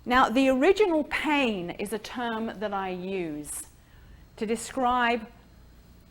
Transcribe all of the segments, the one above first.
Now, the original pain is a term that I use to describe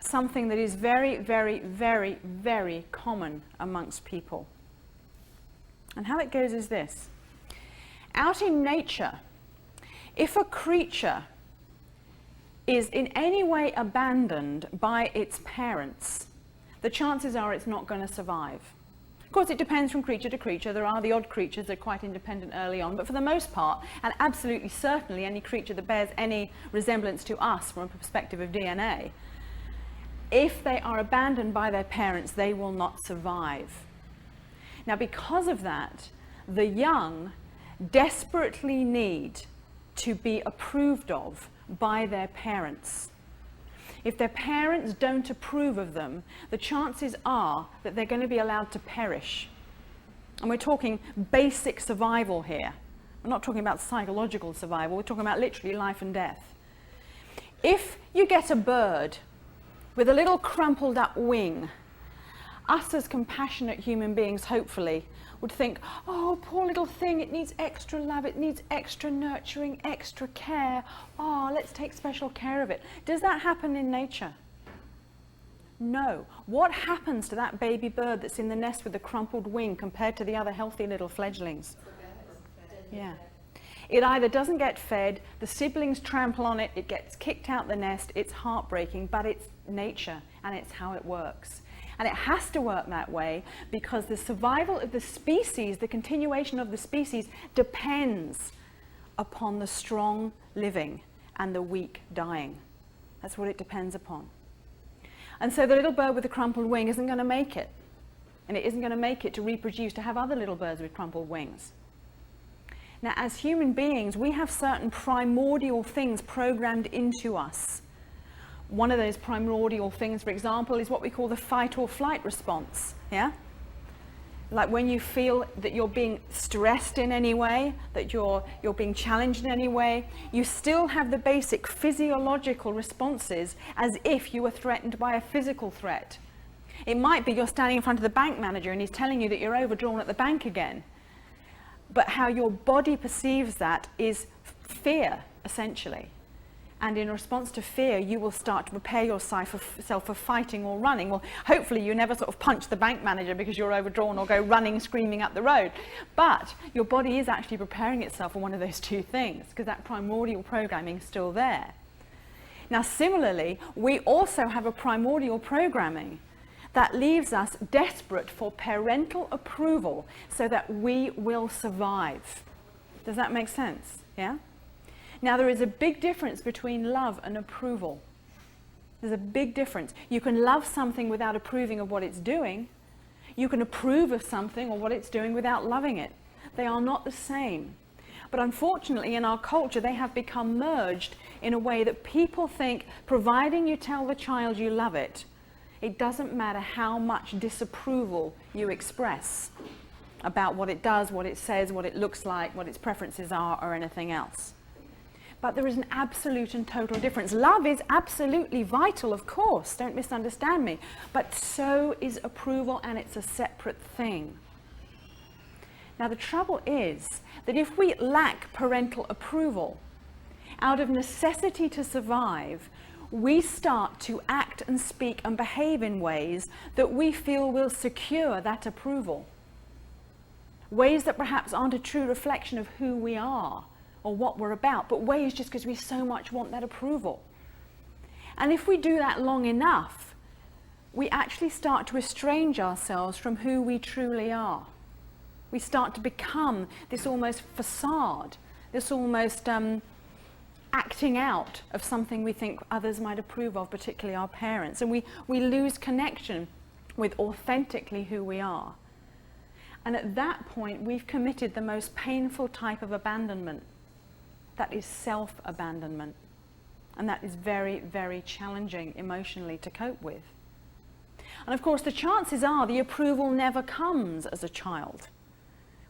something that is very, very, very, very common amongst people. And how it goes is this. Out in nature, if a creature is in any way abandoned by its parents, the chances are it's not going to survive. Of course, it depends from creature to creature. There are the odd creatures that are quite independent early on, but for the most part, and absolutely certainly any creature that bears any resemblance to us from a perspective of DNA, if they are abandoned by their parents, they will not survive. Now, because of that, the young desperately need to be approved of by their parents. If their parents don't approve of them, the chances are that they're going to be allowed to perish. And we're talking basic survival here. We're not talking about psychological survival, we're talking about literally life and death. If you get a bird with a little crumpled up wing, us as compassionate human beings, hopefully, would think, oh, poor little thing, it needs extra love, it needs extra nurturing, extra care. Oh, let's take special care of it. Does that happen in nature? No. What happens to that baby bird that's in the nest with the crumpled wing compared to the other healthy little fledglings? Yeah. It either doesn't get fed, the siblings trample on it, it gets kicked out the nest, it's heartbreaking, but it's nature and it's how it works. And it has to work that way because the survival of the species, the continuation of the species, depends upon the strong living and the weak dying. That's what it depends upon. And so the little bird with the crumpled wing isn't going to make it. And it isn't going to make it to reproduce, to have other little birds with crumpled wings. Now, as human beings, we have certain primordial things programmed into us. One of those primordial things, for example, is what we call the fight or flight response. Yeah? Like when you feel that you're being stressed in any way, that you're being challenged in any way, you still have the basic physiological responses as if you were threatened by a physical threat. It might be you're standing in front of the bank manager and he's telling you that you're overdrawn at the bank again. But how your body perceives that is fear, essentially. And in response to fear, you will start to prepare yourself for fighting or running. Well, hopefully you never sort of punch the bank manager because you're overdrawn or go running, screaming up the road. But your body is actually preparing itself for one of those two things because that primordial programming is still there. Now, similarly, we also have a primordial programming that leaves us desperate for parental approval so that we will survive. Does that make sense? Yeah? Now, there is a big difference between love and approval. There's a big difference. You can love something without approving of what it's doing. You can approve of something or what it's doing without loving it. They are not the same. But unfortunately, in our culture, they have become merged in a way that people think, providing you tell the child you love it, it doesn't matter how much disapproval you express about what it does, what it says, what it looks like, what its preferences are, or anything else. But there is an absolute and total difference. Love is absolutely vital, of course, don't misunderstand me, but so is approval, and it's a separate thing. Now, the trouble is that if we lack parental approval, out of necessity to survive, we start to act and speak and behave in ways that we feel will secure that approval. Ways that perhaps aren't a true reflection of who we are or what we're about, but ways just because we so much want that approval. And if we do that long enough, we actually start to estrange ourselves from who we truly are. We start to become this almost facade, this almost acting out of something we think others might approve of, particularly our parents. And we lose connection with authentically who we are. And at that point, we've committed the most painful type of abandonment. That is self-abandonment. And that is very, very challenging emotionally to cope with. And of course, the chances are the approval never comes as a child.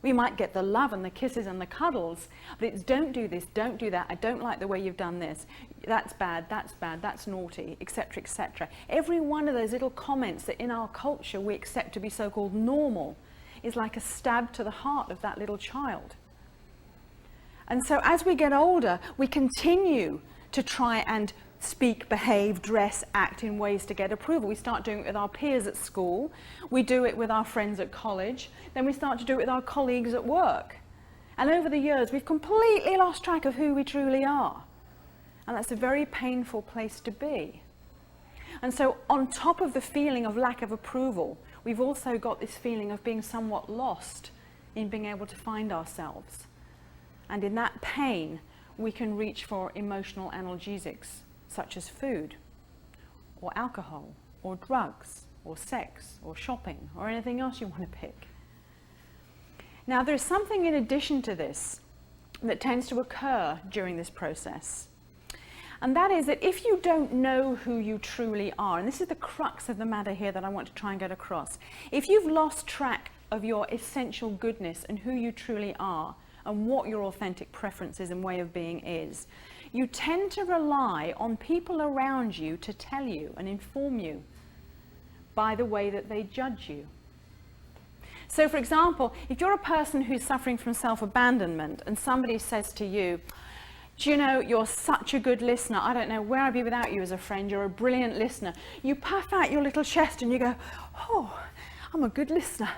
We might get the love and the kisses and the cuddles, but it's don't do this, don't do that, I don't like the way you've done this, that's bad, that's naughty, etc., etc. Every one of those little comments that in our culture we accept to be so-called normal is like a stab to the heart of that little child. And so as we get older, we continue to try and speak, behave, dress, act in ways to get approval. We start doing it with our peers at school, we do it with our friends at college, then we start to do it with our colleagues at work. And over the years, we've completely lost track of who we truly are. And that's a very painful place to be. And so on top of the feeling of lack of approval, we've also got this feeling of being somewhat lost in being able to find ourselves. And in that pain, we can reach for emotional analgesics, such as food, or alcohol, or drugs, or sex, or shopping, or anything else you want to pick. Now, there's something in addition to this that tends to occur during this process. And that is that if you don't know who you truly are, and this is the crux of the matter here that I want to try and get across, if you've lost track of your essential goodness and who you truly are, and what your authentic preferences and way of being is, you tend to rely on people around you to tell you and inform you by the way that they judge you. So for example, if you're a person who's suffering from self-abandonment and somebody says to you, do you know, you're such a good listener, I don't know where I'd be without you as a friend, you're a brilliant listener. You puff out your little chest and you go, oh, I'm a good listener.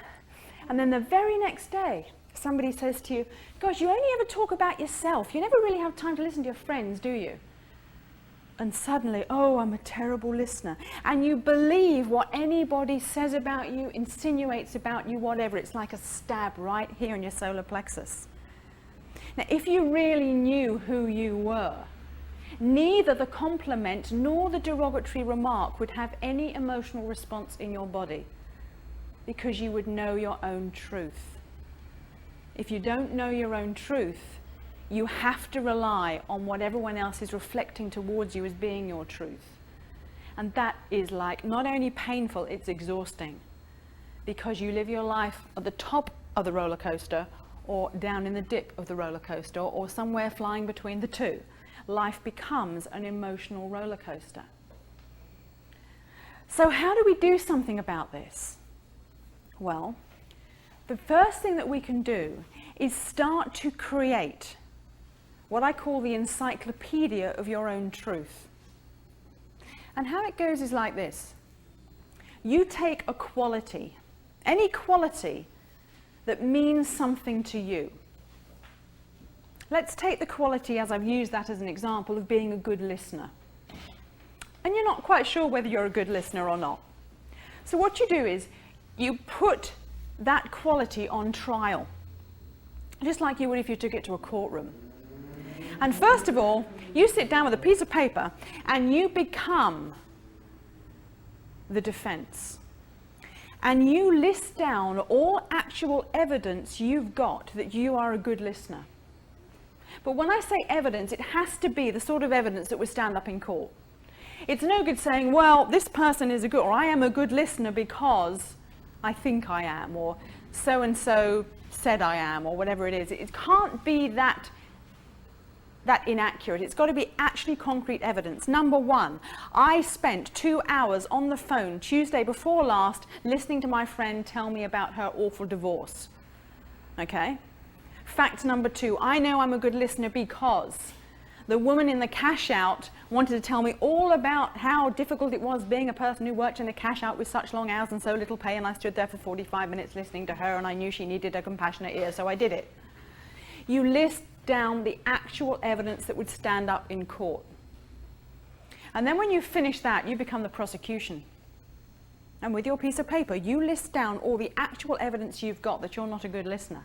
And then the very next day, somebody says to you, gosh, you only ever talk about yourself. You never really have time to listen to your friends, do you? And suddenly, oh, I'm a terrible listener. And you believe what anybody says about you, insinuates about you, whatever. It's like a stab right here in your solar plexus. Now, if you really knew who you were, neither the compliment nor the derogatory remark would have any emotional response in your body, because you would know your own truth. If you don't know your own truth, you have to rely on what everyone else is reflecting towards you as being your truth. And that is like not only painful, it's exhausting, because you live your life at the top of the roller coaster or down in the dip of the roller coaster or somewhere flying between the two. Life becomes an emotional roller coaster. So how do we do something about this? Well, the first thing that we can do is start to create what I call the encyclopedia of your own truth. And how it goes is like this. You take a quality, any quality that means something to you. Let's take the quality, as I've used that as an example, of being a good listener. And you're not quite sure whether you're a good listener or not. So what you do is you put that quality on trial, just like you would if you took it to a courtroom. And first of all, you sit down with a piece of paper and you become the defense. And you list down all actual evidence you've got that you are a good listener. But when I say evidence, it has to be the sort of evidence that would stand up in court. It's no good saying, well, this person is a good, or I am a good listener because I think I am, or so-and-so said I am, or whatever it is. It can't be that inaccurate. It's got to be actually concrete evidence. Number one, I spent 2 hours on the phone Tuesday before last listening to my friend tell me about her awful divorce. Okay? Fact number two, I know I'm a good listener because the woman in the cash out wanted to tell me all about how difficult it was being a person who worked in the cash out with such long hours and so little pay, and I stood there for 45 minutes listening to her, and I knew she needed a compassionate ear, so I did it. You list down the actual evidence that would stand up in court. And then when you finish that, you become the prosecution. And with your piece of paper, you list down all the actual evidence you've got that you're not a good listener.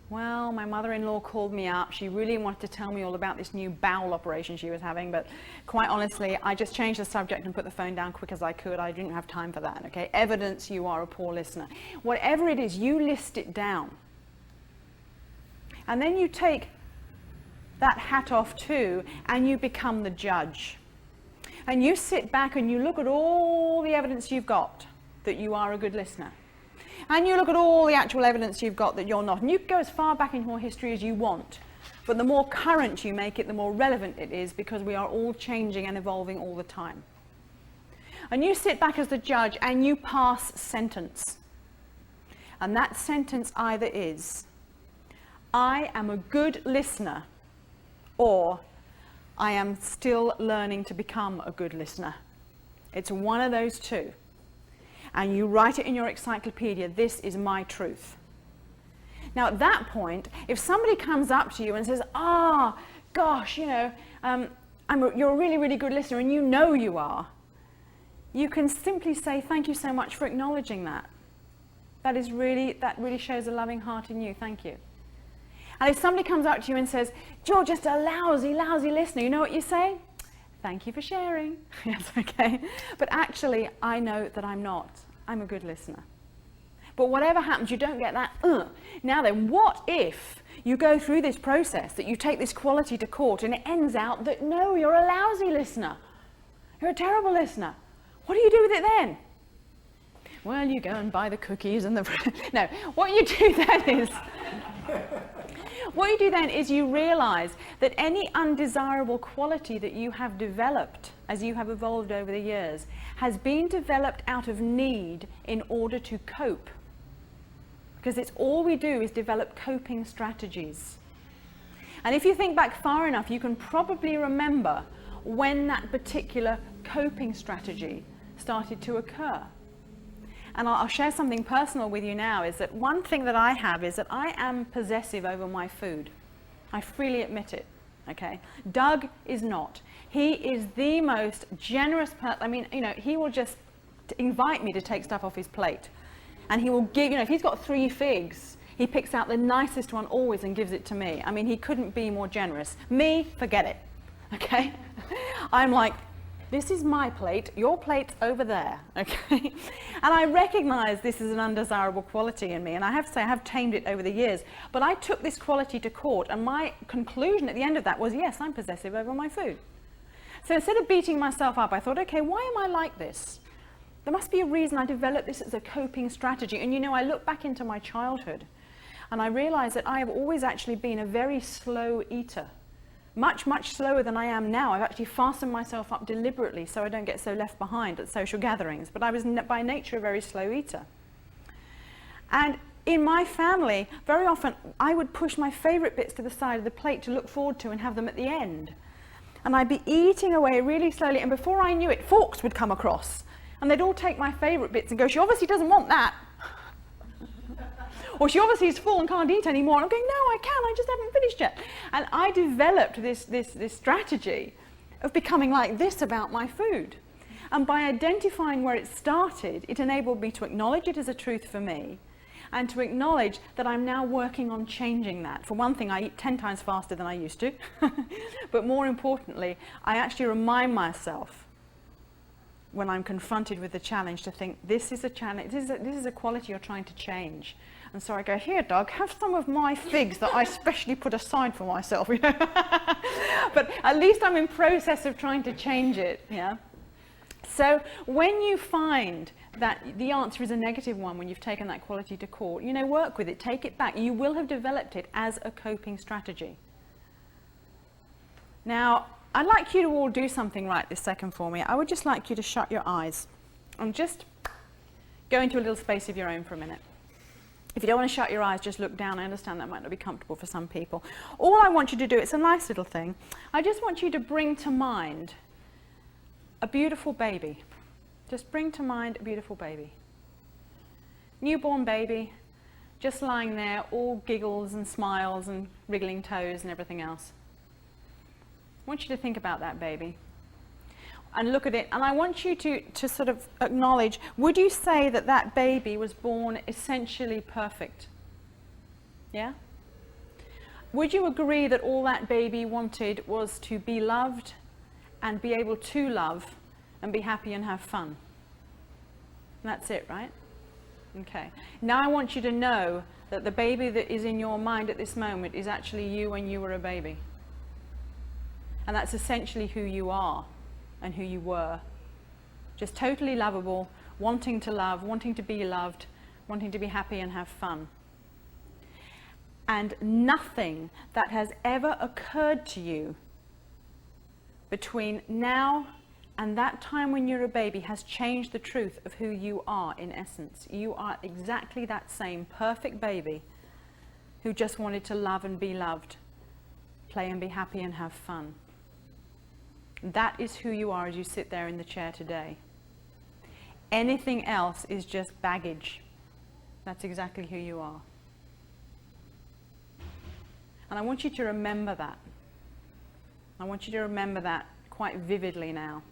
Well, my mother-in-law called me up. She really wanted to tell me all about this new bowel operation she was having, but quite honestly, I just changed the subject and put the phone down quick as I could. I didn't have time for that, okay? Evidence you are a poor listener. Whatever it is, you list it down. And then you take that hat off too, and you become the judge. And you sit back and you look at all the evidence you've got that you are a good listener. And you look at all the actual evidence you've got that you're not. And you can go as far back in your history as you want. But the more current you make it, the more relevant it is, because we are all changing and evolving all the time. And you sit back as the judge and you pass sentence. And that sentence either is, I am a good listener, or I am still learning to become a good listener. It's one of those two. And you write it in your encyclopedia, this is my truth. Now at that point, if somebody comes up to you and says, gosh, you're a really, really good listener, and you know you are, you can simply say, thank you so much for acknowledging that. That really shows a loving heart in you, thank you. And if somebody comes up to you and says, you're just a lousy, lousy listener, you know what you say? Thank you for sharing. Yes, okay. But actually, I know that I'm not. I'm a good listener. But whatever happens, you don't get that, Now then, what if you go through this process, that you take this quality to court, and it ends out that, no, you're a lousy listener. You're a terrible listener. What do you do with it then? Well, you go and buy the cookies and the... No, what you do then is you realize that any undesirable quality that you have developed as you have evolved over the years has been developed out of need in order to cope. Because it's all we do is develop coping strategies. And if you think back far enough, you can probably remember when that particular coping strategy started to occur. And I'll share something personal with you now, is that one thing that I have is that I am possessive over my food. I freely admit it, okay? Doug is not. He is the most generous person. I mean, he will just invite me to take stuff off his plate. And he will give, if he's got 3 figs, he picks out the nicest one always and gives it to me. I mean, he couldn't be more generous. Me, forget it, okay? I'm like, this is my plate, your plate's over there, okay? And I recognize this is an undesirable quality in me, and I have to say I have tamed it over the years. But I took this quality to court, and my conclusion at the end of that was, yes, I'm possessive over my food. So instead of beating myself up, I thought, okay, why am I like this? There must be a reason I developed this as a coping strategy. And I look back into my childhood, and I realize that I have always actually been a very slow eater. Much, much slower than I am now. I've actually fastened myself up deliberately so I don't get so left behind at social gatherings. But I was by nature a very slow eater. And in my family, very often I would push my favorite bits to the side of the plate to look forward to and have them at the end. And I'd be eating away really slowly, and before I knew it, forks would come across. And they'd all take my favorite bits and go, she obviously doesn't want that. Or she obviously is full and can't eat anymore. And I'm going, no, I can, I just haven't finished yet. And I developed this strategy of becoming like this about my food. And by identifying where it started, it enabled me to acknowledge it as a truth for me, and to acknowledge that I'm now working on changing that. For one thing, I eat 10 times faster than I used to. But more importantly, I actually remind myself when I'm confronted with the challenge to think, this is a challenge, this is a quality you're trying to change. And so I go, here, Doug, have some of my figs that I specially put aside for myself. But at least I'm in process of trying to change it. Yeah. So when you find that the answer is a negative one when you've taken that quality to court, work with it, take it back. You will have developed it as a coping strategy. Now, I'd like you to all do something right this second for me. I would just like you to shut your eyes and just go into a little space of your own for a minute. If you don't want to shut your eyes, just look down. I understand that might not be comfortable for some people. All I want you to do, it's a nice little thing. I just want you to bring to mind a beautiful baby. Just bring to mind a beautiful baby. Newborn baby, just lying there, all giggles and smiles and wriggling toes and everything else. I want you to think about that baby and look at it, and I want you to sort of acknowledge, would you say that that baby was born essentially perfect? Yeah? Would you agree that all that baby wanted was to be loved and be able to love and be happy and have fun? That's it, right? Okay. Now I want you to know that the baby that is in your mind at this moment is actually you when you were a baby. And that's essentially who you are and who you were. Just totally lovable, wanting to love, wanting to be loved, wanting to be happy and have fun. And nothing that has ever occurred to you between now and that time when you're a baby has changed the truth of who you are in essence. You are exactly that same perfect baby who just wanted to love and be loved, play and be happy and have fun. That is who you are as you sit there in the chair today. Anything else is just baggage. That's exactly who you are. And I want you to remember that. I want you to remember that quite vividly now,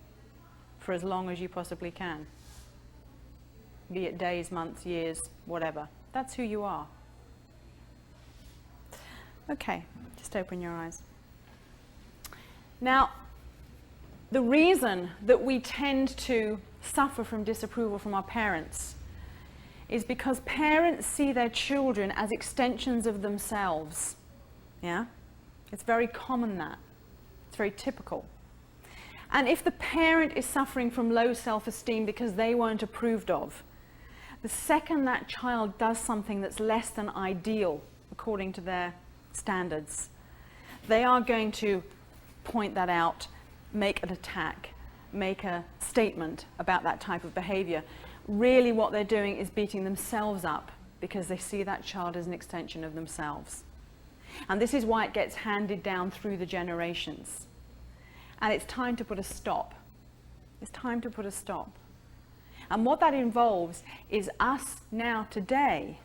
for as long as you possibly can. Be it days, months, years, whatever. That's who you are. Okay, just open your eyes. Now, the reason that we tend to suffer from disapproval from our parents is because parents see their children as extensions of themselves. Yeah? It's very common that. It's very typical. And if the parent is suffering from low self-esteem because they weren't approved of, the second that child does something that's less than ideal according to their standards, they are going to point that out, make an attack, make a statement about that type of behavior. Really what they're doing is beating themselves up because they see that child as an extension of themselves. And this is why it gets handed down through the generations. And it's time to put a stop. It's time to put a stop. And what that involves is us now today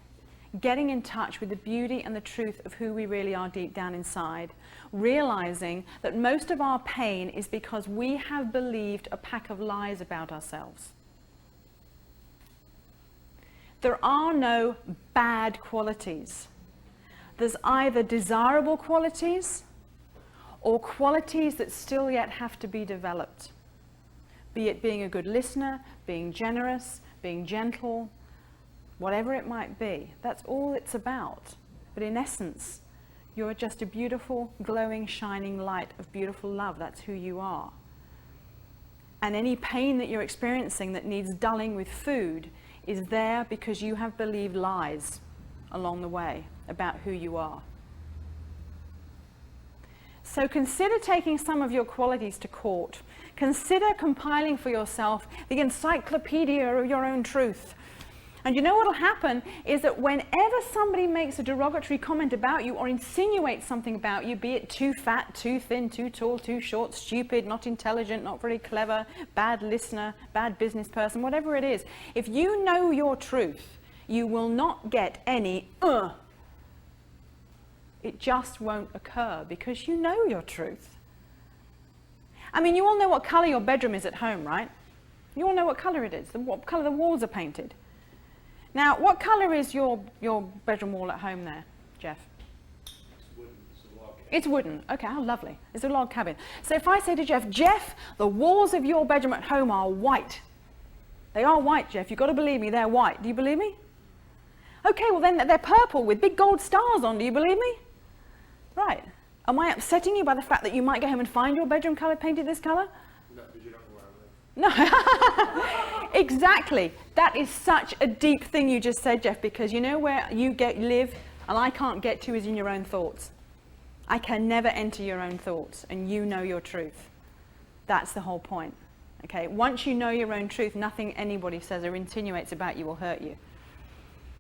getting in touch with the beauty and the truth of who we really are deep down inside, realizing that most of our pain is because we have believed a pack of lies about ourselves. There are no bad qualities. There's either desirable qualities or qualities that still yet have to be developed. Be it being a good listener, being generous, being gentle, whatever it might be. That's all it's about. But in essence, you're just a beautiful, glowing, shining light of beautiful love. That's who you are. And any pain that you're experiencing that needs dulling with food is there because you have believed lies along the way about who you are. So consider taking some of your qualities to court. Consider compiling for yourself the encyclopedia of your own truth. And you know what will happen is that whenever somebody makes a derogatory comment about you or insinuates something about you, be it too fat, too thin, too tall, too short, stupid, not intelligent, not very clever, bad listener, bad business person, whatever it is, if you know your truth, you will not get any It just won't occur because you know your truth. I mean, you all know what color your bedroom is at home, right? You all know what color it is, what color the walls are painted. Now, what color is your bedroom wall at home there, Jeff? It's wooden. It's a log cabin. It's wooden. Okay, how lovely. It's a log cabin. So if I say to Jeff, Jeff, the walls of your bedroom at home are white. They are white, Jeff. You've got to believe me, they're white. Do you believe me? Okay, well then they're purple with big gold stars on. Do you believe me? Right. Am I upsetting you by the fact that you might go home and find your bedroom color painted this color? No, because you don't know where I live. No. Exactly. That is such a deep thing you just said, Jeff, because you know where you live and I can't get to is in your own thoughts. I can never enter your own thoughts, and you know your truth. That's the whole point. Okay? Once you know your own truth, nothing anybody says or insinuates about you will hurt you.